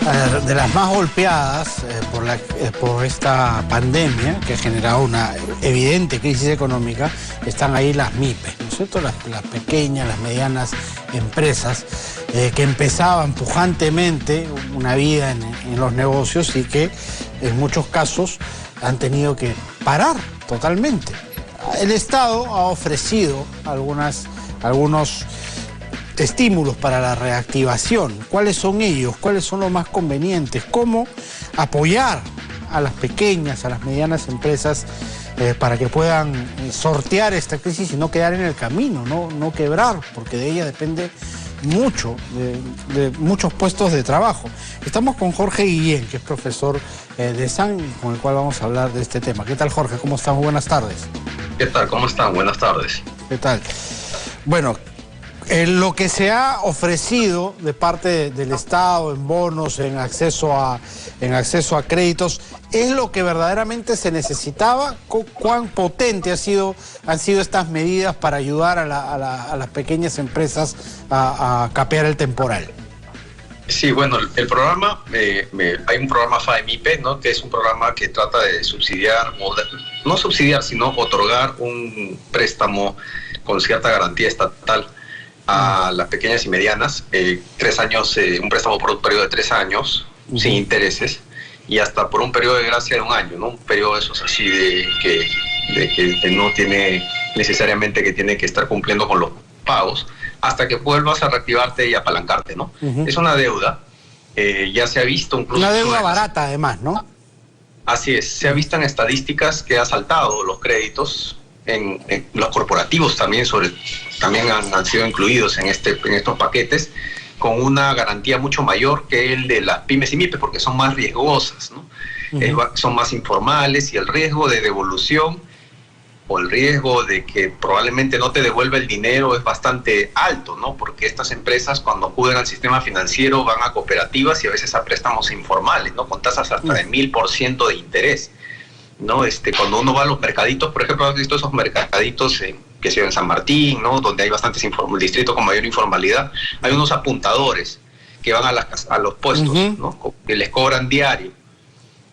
De las más golpeadas por esta pandemia que ha generado una evidente crisis económica, están ahí las MIPES, ¿no es cierto? Las pequeñas, las medianas empresas que empezaban pujantemente una vida en los negocios y que en muchos casos han tenido que parar totalmente. El Estado ha ofrecido algunos estímulos para la reactivación. ¿Cuáles son ellos? ¿Cuáles son los más convenientes? ¿Cómo apoyar a las pequeñas, a las medianas empresas para que puedan sortear esta crisis y no quedar en el camino, no quebrar, porque de ella depende mucho, de muchos puestos de trabajo? Estamos con Jorge Guillén, que es profesor de SAN, con el cual vamos a hablar de este tema. ¿Qué tal, Jorge? ¿Cómo estás? Buenas tardes. ¿Qué tal? ¿Cómo están? Buenas tardes. ¿Qué tal? Bueno, lo que se ha ofrecido de parte del Estado en bonos, en acceso a créditos, ¿es lo que verdaderamente se necesitaba? ¿Cuán potente han sido estas medidas para ayudar a las pequeñas empresas a capear el temporal? Sí, bueno, el programa, hay un programa FAEMIPE, ¿no?, que es un programa que trata de subsidiar, no subsidiar, sino otorgar un préstamo con cierta garantía estatal a las pequeñas y medianas, 3 años, un préstamo por un periodo de 3 años, sin intereses, y hasta por un periodo de gracia de 1 año, ¿no? Un periodo de esos así que no tiene necesariamente que tiene que estar cumpliendo con los pagos, hasta que vuelvas a reactivarte y apalancarte, ¿no? Es una deuda, ya se ha visto incluso... Una deuda barata además, ¿no? Así es, se ha visto en estadísticas que ha saltado los créditos, en los corporativos también han sido incluidos en estos paquetes, con una garantía mucho mayor que el de las pymes y MIPES, porque son más riesgosas, ¿no? Son más informales, y el riesgo de devolución o el riesgo de que probablemente no te devuelva el dinero es bastante alto, ¿no? Porque estas empresas, cuando acuden al sistema financiero, van a cooperativas y a veces a préstamos informales, ¿no?, con tasas hasta de 1000% de interés, ¿no? Cuando uno va a los mercaditos, por ejemplo, has visto esos mercaditos que se ven en San Martín, ¿no?, donde hay bastantes distritos con mayor informalidad, hay unos apuntadores que van a los puestos, ¿no?, que les cobran diario.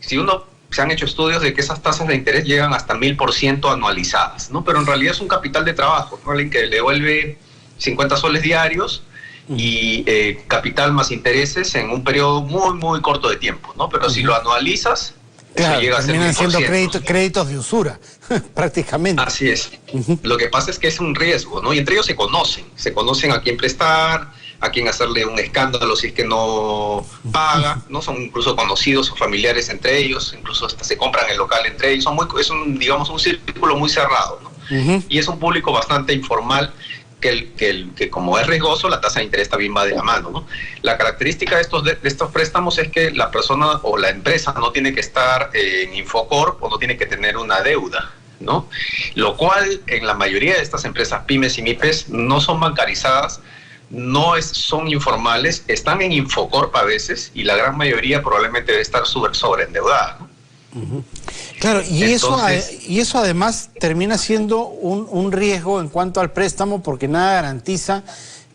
Se han hecho estudios de que esas tasas de interés llegan hasta 1000% anualizadas, ¿no? Pero en realidad es un capital de trabajo, ¿no?, alguien que le devuelve 50 soles diarios y capital más intereses en un periodo muy, muy corto de tiempo, ¿no? Pero si lo anualizas, claro, eso llega a ser terminan siendo créditos de usura, prácticamente. Así es. Lo que pasa es que es un riesgo, ¿no? Y entre ellos se conocen a quién prestar, a quién hacerle un escándalo si es que no paga, ¿no? Son incluso conocidos o familiares entre ellos, incluso hasta se compran el local entre ellos. Digamos, un círculo muy cerrado, ¿no? Y es un público bastante informal que como es riesgoso, la tasa de interés también va de la mano, ¿no? La característica de estos préstamos es que la persona o la empresa no tiene que estar en Infocorp o no tiene que tener una deuda, ¿no? Lo cual en la mayoría de estas empresas pymes y MIPES no son bancarizadas, son informales, están en Infocorp a veces, y la gran mayoría probablemente debe estar sobreendeudada, ¿no? Claro, y eso además termina siendo un riesgo en cuanto al préstamo, porque nada garantiza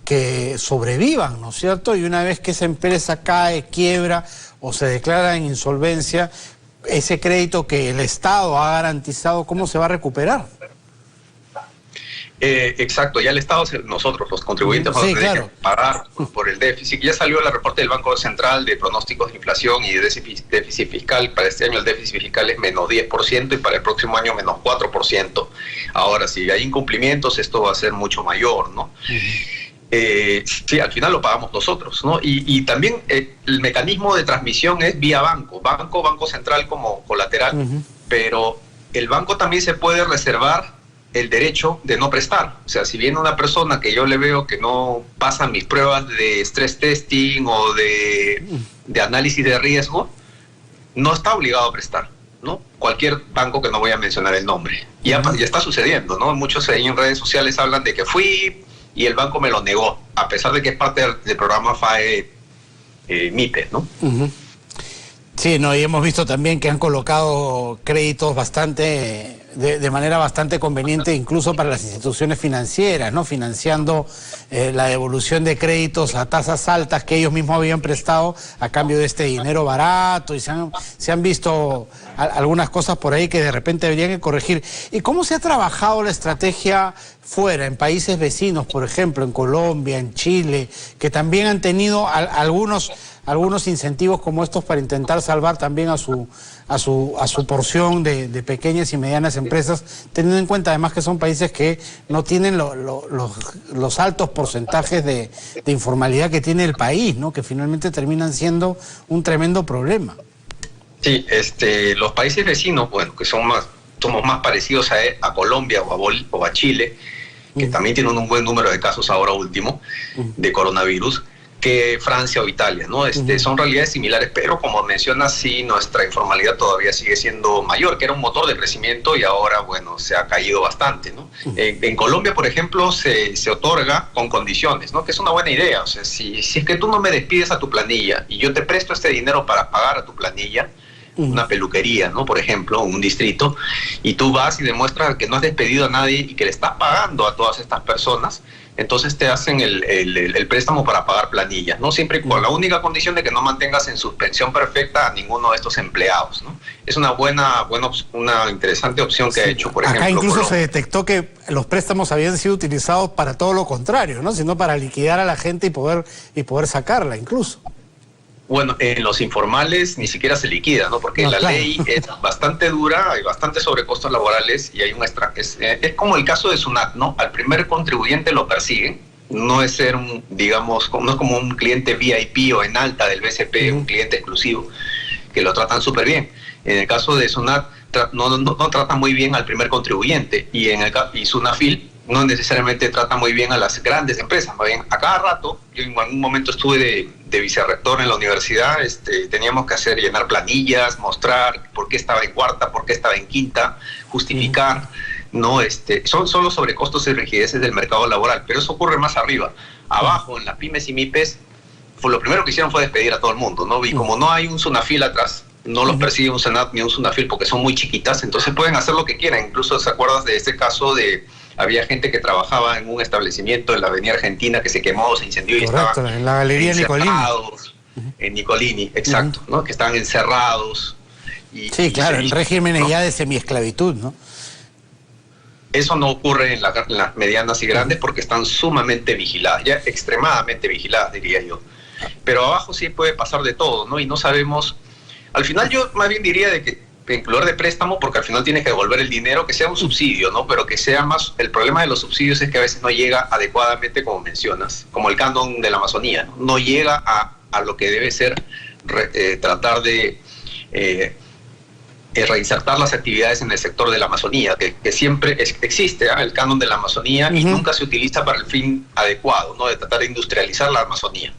que sobrevivan, ¿no es cierto? Y una vez que esa empresa cae, quiebra o se declara en insolvencia, ese crédito que el Estado ha garantizado, ¿cómo se va a recuperar? Exacto, ya el Estado, nosotros los contribuyentes, vamos a tener que pagar por el déficit. Ya salió el reporte del Banco Central de pronósticos de inflación y de déficit fiscal. Para este año el déficit fiscal es menos 10% y para el próximo año menos 4%. Ahora, si hay incumplimientos, esto va a ser mucho mayor, ¿no? Sí, al final lo pagamos nosotros, ¿no? Y también el mecanismo de transmisión es vía Banco Central como colateral, pero el banco también se puede reservar el derecho de no prestar. O sea, si viene una persona que yo le veo que no pasa mis pruebas de stress testing o de análisis de riesgo, no está obligado a prestar, ¿no? Cualquier banco, que no voy a mencionar el nombre. Ya está sucediendo, ¿no? Muchos ahí en redes sociales hablan de que fui y el banco me lo negó, a pesar de que es parte del programa FAE MIPE, ¿no? Sí, no, y hemos visto también que han colocado créditos bastante de manera bastante conveniente incluso para las instituciones financieras, ¿no? Financiando la devolución de créditos a tasas altas que ellos mismos habían prestado a cambio de este dinero barato, y se han visto algunas cosas por ahí que de repente habrían que corregir. ¿Y cómo se ha trabajado la estrategia fuera, en países vecinos, por ejemplo, en Colombia, en Chile, que también han tenido algunos incentivos como estos para intentar salvar también a su porción de pequeñas y medianas empresas, teniendo en cuenta además que son países que no tienen los altos porcentajes de informalidad que tiene el país, ¿no? Que finalmente terminan siendo un tremendo problema? Sí, los países vecinos, bueno, que somos más parecidos a Colombia o a Chile, que también tienen un buen número de casos ahora último de coronavirus, que Francia o Italia, ¿no? Son realidades similares, pero como mencionas, sí, nuestra informalidad todavía sigue siendo mayor, que era un motor de crecimiento y ahora, bueno, se ha caído bastante, ¿no? En Colombia, por ejemplo, se otorga con condiciones, ¿no? Que es una buena idea. O sea, si es que tú no me despides a tu planilla y yo te presto este dinero para pagar a tu planilla, una peluquería, ¿no? Por ejemplo, un distrito, y tú vas y demuestras que no has despedido a nadie y que le estás pagando a todas estas personas, entonces te hacen el préstamo para pagar planillas, ¿no? Siempre con la única condición de que no mantengas en suspensión perfecta a ninguno de estos empleados, ¿no? Es una una interesante opción que ha hecho, por ejemplo, acá incluso Colombia. se detectó que los préstamos habían sido utilizados para todo lo contrario, ¿no? Sino para liquidar a la gente y poder sacarla incluso. Bueno, en los informales ni siquiera se liquida, ¿no? Porque la ley es bastante dura, hay bastantes sobrecostos laborales y hay es como el caso de SUNAT, ¿no? Al primer contribuyente lo persiguen, no es no es como un cliente VIP o en alta del BCP, un cliente exclusivo, que lo tratan súper bien. En el caso de SUNAT, no tratan muy bien al primer contribuyente, y SUNAFIL no necesariamente trata muy bien a las grandes empresas. Más bien, a cada rato, yo en algún momento estuve de vicerrector en la universidad, teníamos que llenar planillas, mostrar por qué estaba en cuarta, por qué estaba en quinta, justificar, ¿no? Son los sobrecostos y rigideces del mercado laboral, pero eso ocurre más arriba. Abajo, en las pymes y MIPES, lo primero que hicieron fue despedir a todo el mundo, ¿no? Y como no hay un SUNAFIL atrás, no los persigue un SUNAT ni un SUNAFIL porque son muy chiquitas, entonces pueden hacer lo que quieran. Incluso, ¿se acuerdas de este caso había gente que trabajaba en un establecimiento en la Avenida Argentina que se quemó, se incendió? Correcto, y estaban en la Galería Nicolini. En Nicolini, exacto, ¿no? Que estaban encerrados. Sí, claro, en regímenes, ¿no?, ya de semiesclavitud, ¿no? Eso no ocurre en las medianas y grandes porque están sumamente vigiladas, ya extremadamente vigiladas, diría yo. Pero abajo sí puede pasar de todo, ¿no? Y no sabemos. Al final yo más bien diría de que en lugar de préstamo, porque al final tienes que devolver el dinero, que sea un subsidio, ¿no? Pero que sea más. El problema de los subsidios es que a veces no llega adecuadamente, como mencionas, como el canon de la Amazonía, ¿no? No llega a lo que debe ser tratar de reinsertar las actividades en el sector de la Amazonía, que siempre existe, ¿eh? El canon de la Amazonía, y nunca se utiliza para el fin adecuado, ¿no? De tratar de industrializar la Amazonía.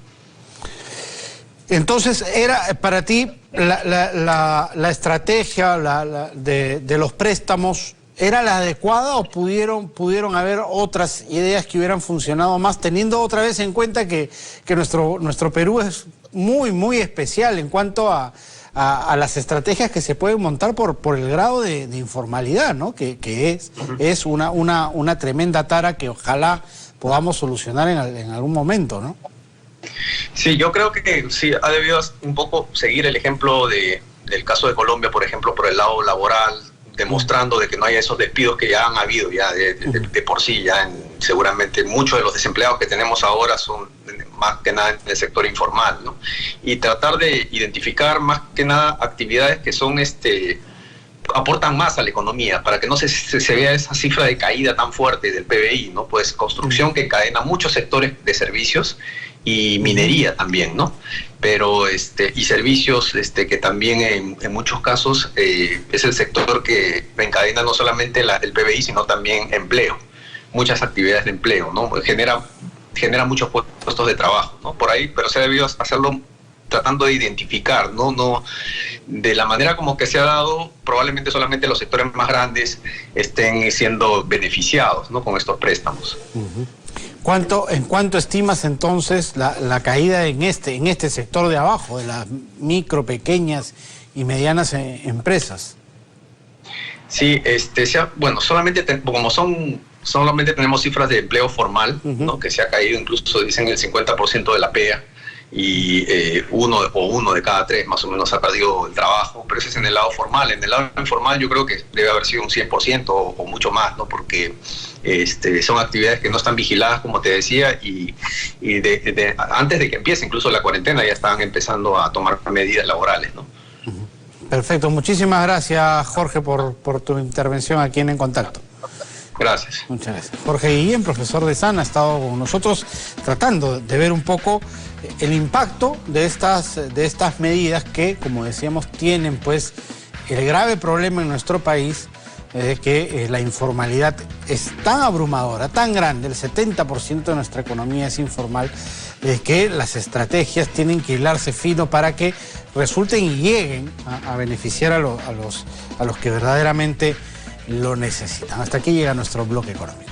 Entonces, ¿era para ti la estrategia de los préstamos, era la adecuada, o pudieron haber otras ideas que hubieran funcionado más, teniendo otra vez en cuenta que nuestro Perú es muy, muy especial en cuanto a las estrategias que se pueden montar por el grado de informalidad, ¿no? Que es una tremenda tara que ojalá podamos solucionar en algún momento, ¿no? Sí, yo creo que sí ha debido un poco seguir el ejemplo del caso de Colombia, por ejemplo, por el lado laboral, demostrando de que no hay esos despidos que ya han habido ya de por sí. Seguramente muchos de los desempleados que tenemos ahora son más que nada en el sector informal, ¿no? Y tratar de identificar más que nada actividades que son aportan más a la economía, para que no se vea esa cifra de caída tan fuerte del PBI, ¿no? Pues construcción que encadena muchos sectores de servicios, y minería también, ¿no? Pero y servicios que también en muchos casos es el sector que encadena no solamente el PBI, sino también empleo, muchas actividades de empleo, ¿no? Genera muchos puestos de trabajo, ¿no? Por ahí, pero se ha debido hacerlo tratando de identificar, ¿no? De la manera como que se ha dado, probablemente solamente los sectores más grandes estén siendo beneficiados, ¿no? Con estos préstamos. ¿En cuánto estimas entonces la caída en este sector de abajo, de las micro, pequeñas y medianas empresas? Sí, bueno, solamente tenemos cifras de empleo formal, ¿no? Que se ha caído, incluso dicen el 50% de la PEA, y uno de cada tres más o menos ha perdido el trabajo, pero ese es en el lado formal. En el lado informal yo creo que debe haber sido un 100% o mucho más, ¿no? Porque son actividades que no están vigiladas, como te decía, y antes de que empiece incluso la cuarentena ya estaban empezando a tomar medidas laborales, ¿no? Perfecto, muchísimas gracias, Jorge, por tu intervención aquí en Contacto. Gracias. Muchas gracias. Jorge Guillén, profesor de SAN, ha estado con nosotros tratando de ver un poco el impacto de estas medidas que, como decíamos, tienen pues el grave problema en nuestro país de que la informalidad es tan abrumadora, tan grande, el 70% de nuestra economía es informal, que las estrategias tienen que hilarse fino para que resulten y lleguen a beneficiar a los que verdaderamente lo necesitan. Hasta aquí llega nuestro bloque económico.